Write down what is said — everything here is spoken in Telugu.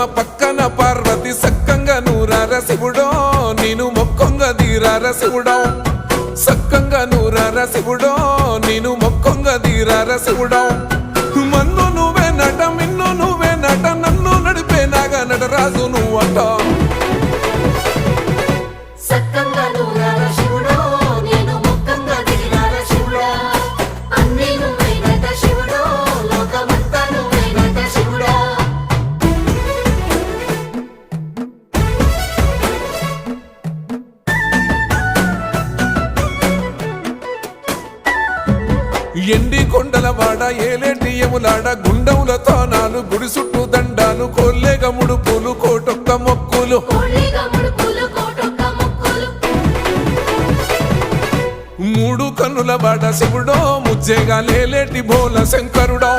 పక్కన పార్వతి సక్కంగా నూరార శివుడో నేను మొక్కంగా దీరార శివుడో సక్కంగా నూరార శివుడో నేను మొక్కంగా దీరార శివుడో మన్ను నువ్వే నట మిన్ను నువ్వే నట నన్ను నడిపే నాగా నటరాజు నువ్వట ఎండి కొండల వాడ ఏలేటి యములాడ గుండములతో నాలు గుడి చుట్టూ దండాలు కోల్లేగ ముడుపులు కోటొక్క మొక్కులు మూడు కన్నుల వాడ శివుడో ముజ్జేగా లేలేటి బోల శంకరుడో